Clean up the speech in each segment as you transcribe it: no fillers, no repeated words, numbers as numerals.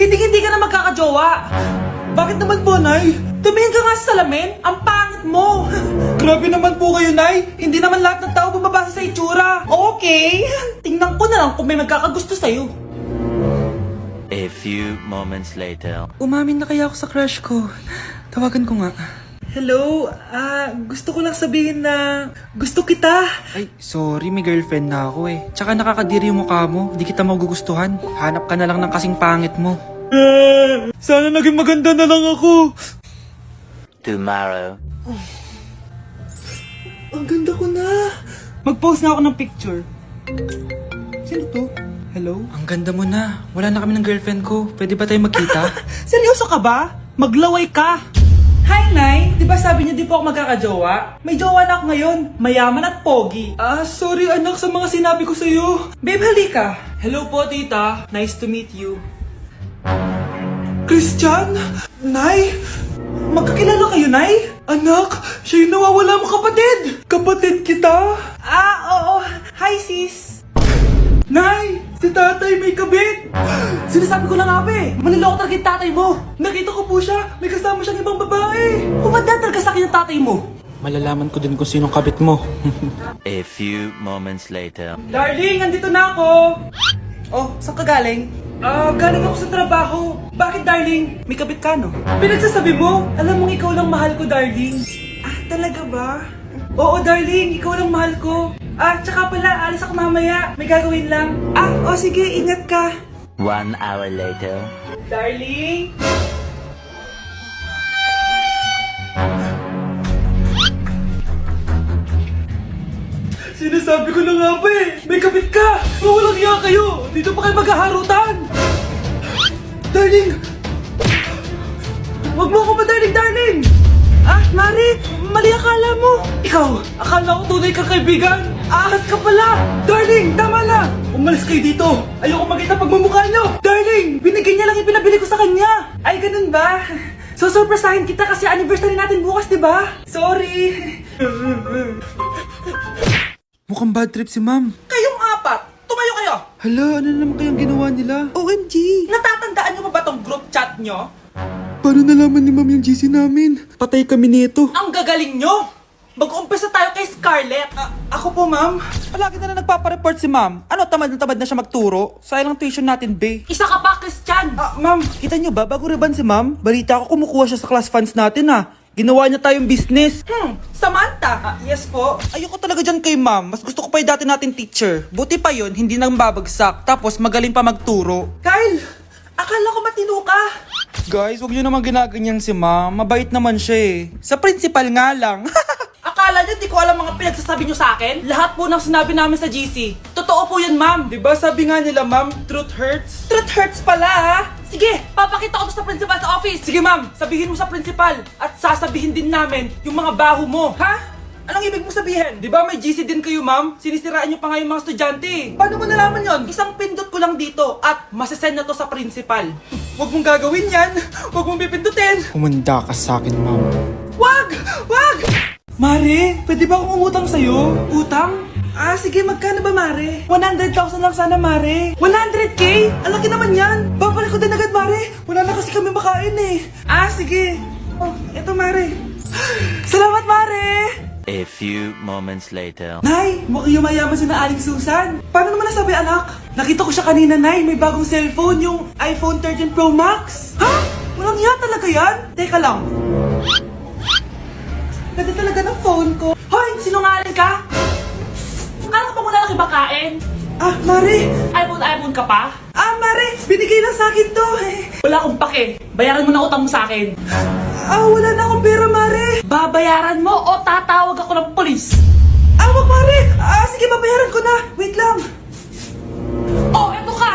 Hindi ka na magkakajowa. Bakit naman po, Nay? Tumingin ka nga sa salamin. Ang pangit mo. Grabe naman po kayo, Nay. Hindi naman lahat ng tao bumabasa sa itsura. Okay. Tingnan ko na lang kung may magkakagusto sa'yo. A few moments later. Umamin na kaya ako sa crush ko. Tawagan ko nga. Hello, gusto ko lang sabihin na gusto kita. Ay, sorry, may girlfriend na ako eh. Tsaka nakakadiri yung mukha mo, di kita magugustuhan. Hanap ka na lang ng kasing pangit mo. Sana naging maganda na lang ako. Tomorrow. Ang ganda ko na. Mag-post na ako ng picture. Sino to? Hello? Ang ganda mo na. Wala na kami ng girlfriend ko. Pwede ba tayo magkita? Seryoso ka ba? Maglaway ka. Hi, Nay! Di ba sabi niyo di po ako magkakajowa? May jowa na ako ngayon. Mayaman at pogi. Sorry anak sa mga sinabi ko sa'yo. Babe, halika. Hello po, tita. Nice to meet you. Christian? Nay? Magkakilala kayo, Nay? Anak, siya yung nawawala mo kapatid. Kapatid kita? Oo. Hi, sis. Nay! Si tatay may kabit! Sinasabi ko lang nga eh, maniloko talaga yung tatay mo! Nakita ko po siya, may kasama siyang ibang babae! Umanda talaga sa akin yung tatay mo! Malalaman ko din kung sinong kabit mo. A few moments later. Darling, andito na ako! Oh, saan ka galing? Galing ako sa trabaho. Bakit, darling? May kabit ka, no? Pinagsasabi mo, alam mong ikaw lang mahal ko, darling. Talaga ba? Oo, darling, ikaw lang mahal ko. Tsaka pala, alis ako mamaya. May gagawin lang. Sige, ingat ka. 1 hour later. Darling? Sinasabi ko na nga ba eh, may kabit ka! Walang iya kayo! Dito pa kayo maghaharutan! Darling! Wag mo ako ba, darling! Mari! Mali akala mo! Ikaw! Akala ko tunay kang kaibigan! Ahas ka pala! Darling! Tama na! Umalis kayo dito! Ayoko makita pagmumukha nyo! Darling! Binigyan niya lang yung pinabili ko sa kanya! Ay, ganun ba? So, surpresahin kita kasi anniversary natin bukas, di ba? Sorry! Mukhang bad trip si ma'am. Kayong apat! Tumayo kayo! Hala, ano naman kayang ginawa nila? OMG! Natatandaan nyo pa ba tong group chat nyo? Paano nalaman ni ma'am yung GC namin? Patay kami nito. Ang gagaling nyo! Mag-umpisa tayo kay Scarlett! Ako po, ma'am. Palagi na nagpapareport si ma'am. Ano, tamad na siya magturo? Sayang ang tuition natin, be. Isa ka pa, Christian! Ma'am, kita nyo ba? Bago riban si ma'am, balita ko kumukuha siya sa class funds natin Ginawa niya tayong business. Samantha! Yes po. Ayoko talaga dyan kay ma'am. Mas gusto ko pa yung dati natin teacher. Buti pa yun, hindi nang babagsak. Tapos magaling pa magturo. Kyle! Akala ko matino ka! Guys, huwag nyo naman ginaganyan si ma'am. Mabait naman siya eh. Sa principal nga lang. Akala niyo di ko alam mga pinagsasabi niyo sa akin? Lahat po ng sinabi namin sa GC. Totoo po yan, ma'am. Diba sabi nga nila ma'am, truth hurts? Truth hurts pala, ha? Sige, papakita ko to sa principal sa office. Sige, ma'am. Sabihin mo sa principal. At sasabihin din namin yung mga baho mo. Ha? Anong ibig mo sabihin? Di ba may GC din kayo ma'am? Sinisiraan nyo pa nga yung mga estudyante. Paano mo nalaman yon? Isang pindot ko lang dito at masasend na to sa principal. Huwag mong gagawin yan. Huwag mong pipindutin. Humanda ka sa akin ma'am. Wag! Wag! Mare, pwede ba akong umutang sa'yo? Utang? Sige, magkano ba, Mare? 100,000 lang sana, Mare. 100K? Ang laki naman yan. Babalik ko din agad, Mare. Wala na kasi kami makain eh. Sige. Oh, eto, Mare. Salamat, Mare! A few moments later. Nay, mukhang yumayaman si na Aling Susan. Paano naman nasabi, anak? Nakita ko siya kanina, Nay. May bagong cellphone, yung iPhone 13 Pro Max. Ha? Walang iya talaga yan? Teka lang. Ganda talaga ng phone ko. Hoy! Sinungaling ka? Kala pa mo na lang ibakain? Mare! iPhone ka pa? Mare! Binigay lang sa akin to eh. Wala akong pake. Bayaran mo na utang mo sa akin. Wala na akong pera, Mare. Babayaran mo o tatawag ako ng polis? Wag, Mare! Sige, babayaran ko na. Wait lang. Eto ka!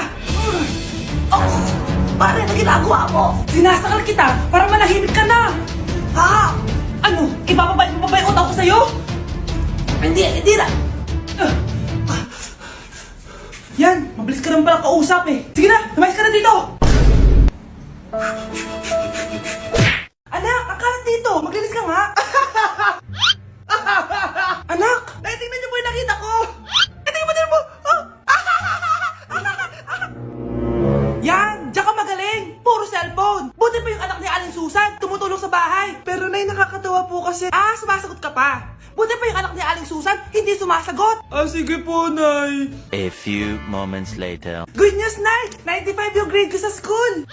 Mare, ano ginagawa mo? Sinasakal kita para manahimik ka na. Ano? Ibababay mo ba yung utang ko sa'yo? Hindi na. Yan, mabilis ka naman pala kausap eh. Sige na, tumayos ka na dito. Anak, akalat dito. Maglinis ka nga. Anak, tingnan niyo po yung nakita ko. Tingnan mo. Yan, diyan ka magaling. Susan, tumutulong sa bahay. Pero Nay, nakakatawa po kasi... sumasagot ka pa. Buti pa yung anak ni Aling Susan, hindi sumasagot. Sige po, Nay. A few moments later. Good news, Nay! 95 yung grade ko sa school.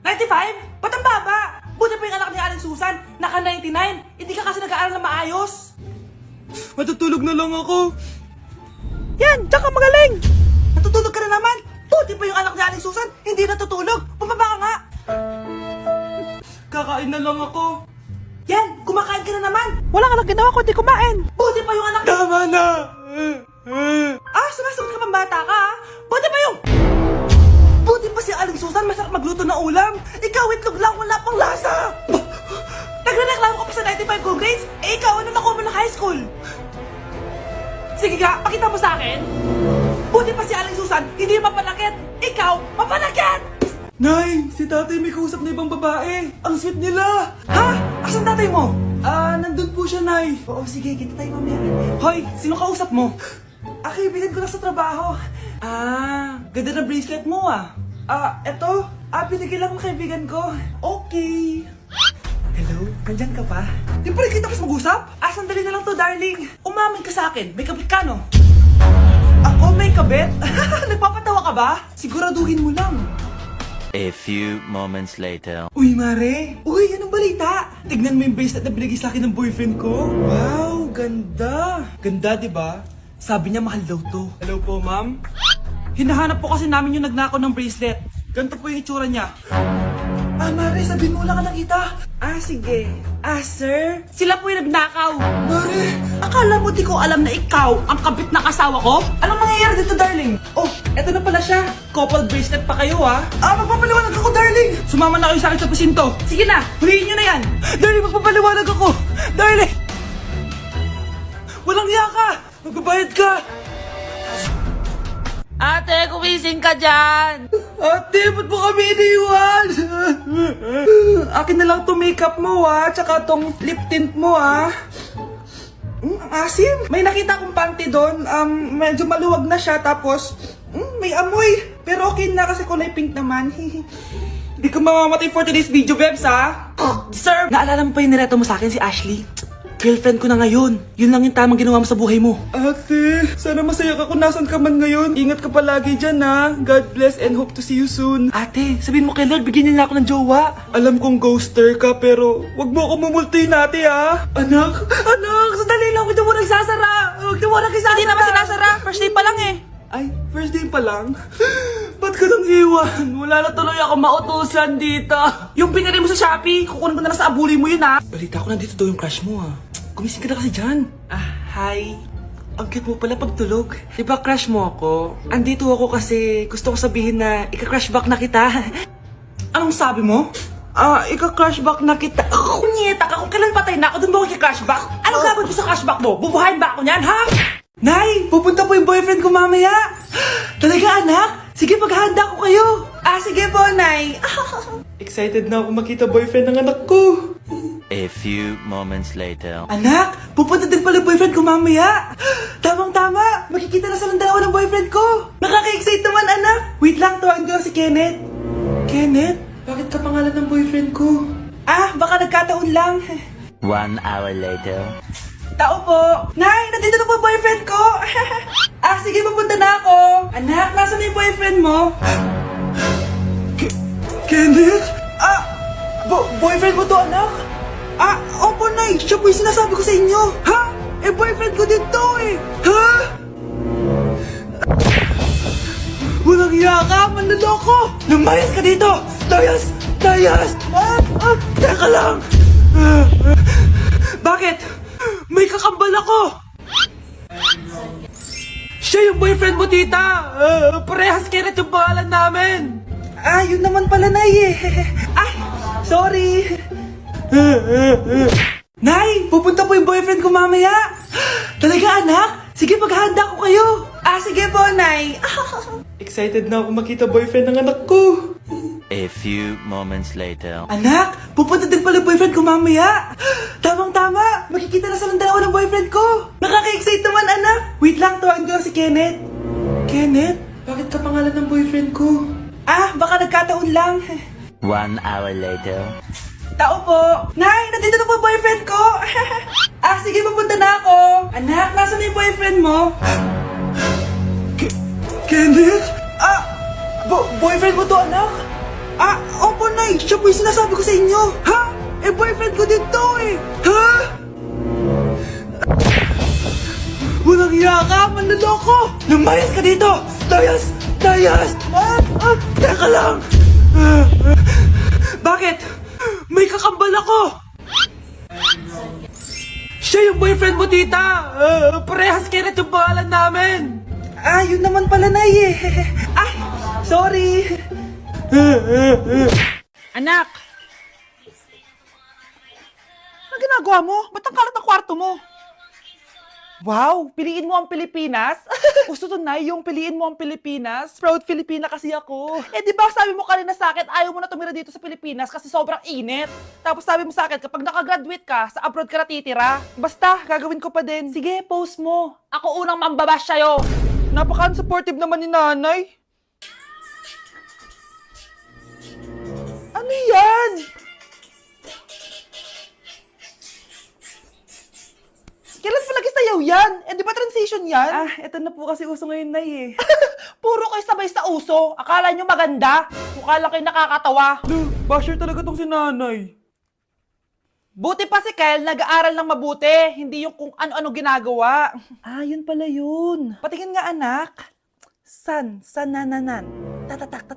95? Ba't ang baba? Buti pa yung anak ni Aling Susan, naka 99. Hindi ka kasi nag-aaral na maayos. Matutulog na lang ako. Yan, diyan ka magaling. Natutulog ka na naman. Buti pa yung anak ni Aling Susan, hindi natutulog. Bumaba ka nga. Kakain na lang ako. Yan, kumakain ka na naman. Wala ka lang ginawa kundi kumain. Buti pa yung anak... Tama na. Sumasagot ka pang bata ka, ha? Buti pa yung... Buti pa si Aling Susan, masarap magluto ng ulam. Ikaw, itlog lang, wala pang lasa. Nagre-reklamo ka pa sa 95 good grades? Ikaw, ano nakuha mo ng high school? Sige ka, pakita mo sa akin. Buti pa si Aling Susan, hindi mapanakit. Ikaw, mapanakit! Nay, si tatay may kausap na ibang babae. Ang sweet nila. Ha? Asan tatay mo? Nandun po siya, Nay. Oo, sige, kita tayo mamaya. Hoy, sino kausap mo? Kaibigan ko lang sa trabaho. Ganda na bracelet mo, eto. Binigay lang ng kaibigan ko. Okay. Hello, nandyan ka pa? Di pa rin kita mas mag-usap? Sandali na lang to, darling. Umamin ka sa akin, may kabit ka, no? Ako may kabit? Nagpapatawa ka ba? Siguraduhin mo lang. A few moments later. Uy, Mare! Uy, anong balita? Tignan mo yung bracelet na binigay sa akin ng boyfriend ko. Wow, ganda! Ganda, di ba? Sabi niya mahal daw to. Hello po, ma'am? Hinahanap po kasi namin yung nagnakaw ng bracelet. Ganito po yung itsura niya. Mare, sabihin mo lang ka nakita. Sige. Sir? Sila po yung nagnakaw. Mare, akala mo di ko alam na ikaw ang kabit ng asawa ko? Anong nangyayari dito, darling? Oh, eto na pala siya. Couple bracelet pa kayo, magpapaliwanag ako, darling. Sumama na kayo sa akin sa presinto. Sige na, huliin nyo na yan. Darling, magpapaliwanag ako. Darling! Walang hiya ka. Magbabayad ka. Ate, kumising ka dyan! Ate, ba't mo kami iniwan? Akin na lang to makeup mo, tsaka tong lip tint mo, Ang asim. May nakita akong panty doon. Medyo maluwag na siya, tapos may amoy. Pero okay na kasi kulay pink naman. Hindi ka mamamatay for today's video, Bebs, Sir! Naalala mo pa yung nireto mo sa akin si Ashley? Girlfriend ko na ngayon. Yun lang yung tamang ginawa mo sa buhay mo. Ate, sana masaya ka kung nasan ka man ngayon. Ingat ka palagi dyan, God bless and hope to see you soon. Ate, sabihin mo kay Lord, bigyan niya na ako ng jowa. Alam kong ghoster ka, pero wag mo ako mumultuin, ate, Anak, sandali lang. Huwag mo nagsasara. Huwag mo nagsasara. Hindi naman sinasara. First day pa lang eh. Ay, first day pa lang? Ba't ka nang iwan? Wala na tuloy ako mautusan dito. Yung pinari mo sa Shopee, kukunin ko na lang sa abuli mo yun, Balita ko nandito daw yung crush mo, Gumising ka na kasi dyan. Hi. Ang cute mo pala pagtulog. Diba crush mo ako? Andito ako kasi gusto ko sabihin na ika-crush back na kita. Anong sabi mo? Ika-crush back na kita. Kunyeta ka, kung kailan patay na ako, dun ba ako ika-crush back? Anong gagawin mo sa crush back mo? Bubuhayin ba ako niyan, ha? Nay, pupunta po yung boyfriend ko mamaya. Talaga, anak? Sige, paghahanda ko kayo. Sige po, Nay. Excited na ako makita boyfriend ng anak ko. A few moments later. Anak, pupunta din pala yung boyfriend ko mamaya. Tamang-tama, makikita na silang dalawa ng boyfriend ko. Nakaka-excite naman, anak. Wait lang, tawagin ko lang si Kenneth. Kenneth? Bakit ka pangalan ng boyfriend ko? Baka nagkataon lang. 1 hour later. Tao po. Nay, nandito na po yung boyfriend ko. Sige, pupunta na ako. Anak, nasa na yung boyfriend mo? Kenneth? Boyfriend mo to, anak? Opo, Nay. Siya po yung sinasabi ko sa inyo. Ha? Boyfriend ko din to, Ha? Walang hiya ka, manloloko. Lumayas ka dito. Layas! Teka lang. Bakit? May kakambal ako. Siya yung boyfriend mo, tita. Parehas Kenneth yung pangalan namin. Yun naman pala, Nay, sorry. Nay, pupunta po yung boyfriend ko mamaya. Talaga, anak? Sige, paghahanda ko kayo. Sige po, Nay. Excited na ako makita boyfriend ng anak ko. A few moments later. Anak, pupunta din pala yung boyfriend ko mamaya. Tamang-tama, makikita na silang dalawa ng boyfriend ko. Nakaka-excite naman, anak. Wait lang, tawagin ko lang si Kenneth. Kenneth? Bakit ka pangalan ng boyfriend ko? Baka nagkataon lang. 1 hour later. Tao po. Nay, nandito na po boyfriend ko. Sige, papunta na ako. Anak, nasa na yung boyfriend mo? Kenneth? Boyfriend mo to, anak? Opo, Nay. Siya po yung sinasabi ko sa inyo. Ha? Boyfriend ko din to eh. Ha? Walang iya ka, manloloko! Lumayas ka dito! Layas! Layas! Teka lang! Bakit? May kakambal ako! Siya yung boyfriend mo, tita! Parehas Kenneth yung pangalan namin! Yun naman pala, Nay eh. Sorry! Anak! Ano ginagawa mo? Ba't ang kalat ang kwarto mo? Wow, piliin mo ang Pilipinas? Gusto to na yung piliin mo ang Pilipinas? Proud Filipina kasi ako. Di ba sabi mo kanina sa akin, ayaw mo na tumira dito sa Pilipinas kasi sobrang init. Tapos sabi mo sa akin, kapag nakagraduate ka, sa abroad ka na titira. Basta, gagawin ko pa din. Sige, post mo. Ako unang mambabash sa'yo. Napaka-unsupportive naman ni nanay. Ano yan? Kailan pa lagi sayaw yan? Di ba transition yan? Eto na po kasi uso ngayon, Nay eh. Puro kayo sabay sa uso. Akala nyo maganda. Mukha lang kayo nakakatawa. Basher talaga tong si nanay. Buti pa si Kyle, nag-aaral ng mabuti. Hindi yung kung ano-ano ginagawa. Yun pala yun. Patingin nga, anak. Sanananan. Tatak.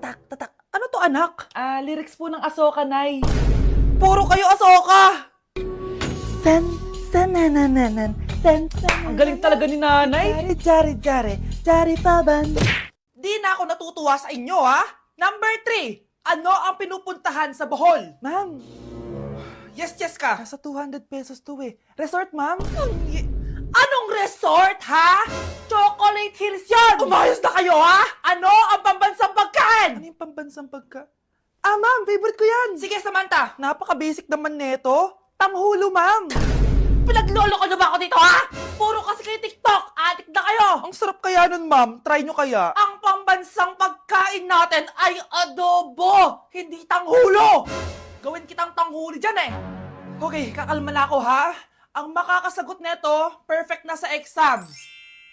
Ano to, anak? Lyrics po ng Asoka, Nay. Puro kayo asoka. Sanananan. Ang galing talaga ni nanay. Jari paban. Di na ako natutuwa sa inyo, ha? Number 3. Ano ang pinupuntahan sa Bohol? Ma'am, Yes ka. nasa 200 pesos to eh. Resort, ma'am? Anong resort, ha? Chocolate Hills yan! Umayos na kayo, ha? Ano ang pambansang pagkain? Ano yung pambansang pagka... Ma'am, favorite ko yan. Sige, Samantha. Napaka-basic naman neto. Tanghulo, ma'am. Pinaglolo ko na ba ako dito, ha? Puro kasi kayo TikTok. Adik na kayo. Ang sarap kaya nun, ma'am. Try nyo kaya. Ang pambansang pagkain natin ay adobo, hindi tanghulo. Gawin kitang tanghuli dyan, eh. Okay, kakalma na ako, ha? Ang makakasagot neto, perfect na sa exam.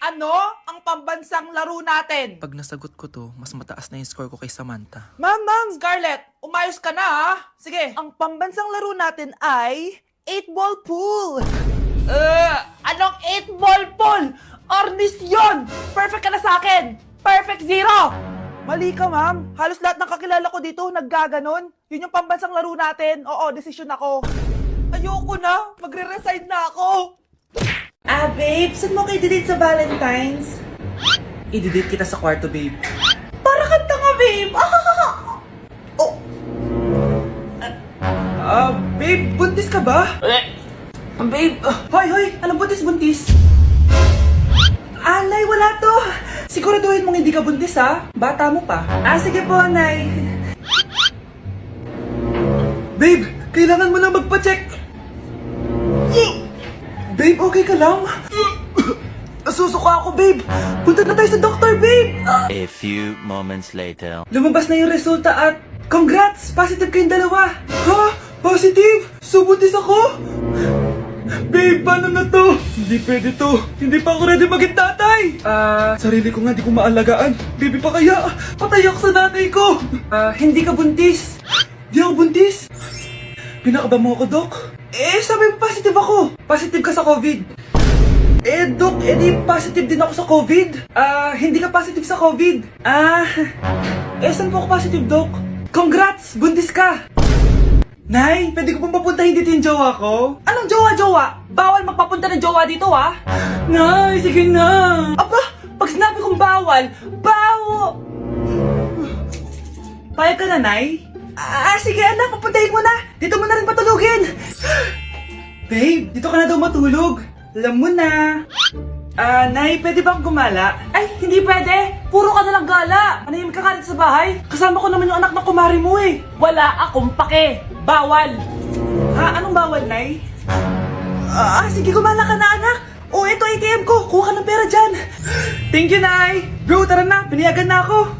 Ano ang pambansang laro natin? Pag nasagot ko to, mas mataas na yung score ko kay Samantha. Ma'am. Scarlett, umayos ka na, ha? Sige. Ang pambansang laro natin ay 8-ball pool. Anong 8-ball pool? Ornis yun! Perfect ka na sa akin! Perfect 0! Mali ka, ma'am. Halos lahat ng kakilala ko dito naggaganon. Yun yung pambansang laro natin. Oo, desisyon ako. Ayoko na. Magre-resign na ako. Babe, saan mo kayo delete sa Valentine's? I-delete kita sa kwarto, babe. Para kang tanga, babe. Babe, buntis ka ba? Babe, Hoy, anong buntis? Nay, wala to. Siguraduhin mong hindi ka buntis, ha? Bata mo pa. Sige po, Nay. Babe, kailangan mo na magpa-check. Babe, okay ka lang? Nasusuka ako, babe. Punta na tayo sa doktor, babe. A few moments later. Lumabas na yung resulta at congrats! Positive kayong dalawa. Ha? Positive? So, buntis ako? Babe, paano na to? Hindi pwede to. Hindi pa ako ready maging tatay. Sarili ko nga di ko maalagaan. Baby pa kaya? Patay ako sa nanay ko. Hindi ka buntis. Di ako buntis. Pinakaba mo ako, Dok? Sabi mo positive ako. Positive ka sa COVID. Dok, di positive din ako sa COVID. Hindi ka positive sa COVID. Saan po ako positive, Dok? Congrats! Buntis ka! Nay, pwede ko pong papuntahin dito yung jowa ko? anong jowa-jowa? Bawal magpapunta ng jowa dito, ha? Nay, sige na! Aba, pag sinabi kong bawal, Payag ka na, Nay? Sige anak, papuntahin mo na! Dito mo na rin patulugin! Babe, dito ka na daw matulog. Alam mo na. Nay, pwede bang gumala? Ay, hindi pwede. Puro ka nalang gala. Manahimik ka dito sa bahay? Kasama ko naman yung anak ng kumari mo eh. Wala akong pake. Bawal. Anong bawal, Nay? Sige, gumala ka na, anak. Ito ATM ko. Kuha ka ng pera dyan. Thank you, Nay. Bro, tara na. Piniyagan na ako.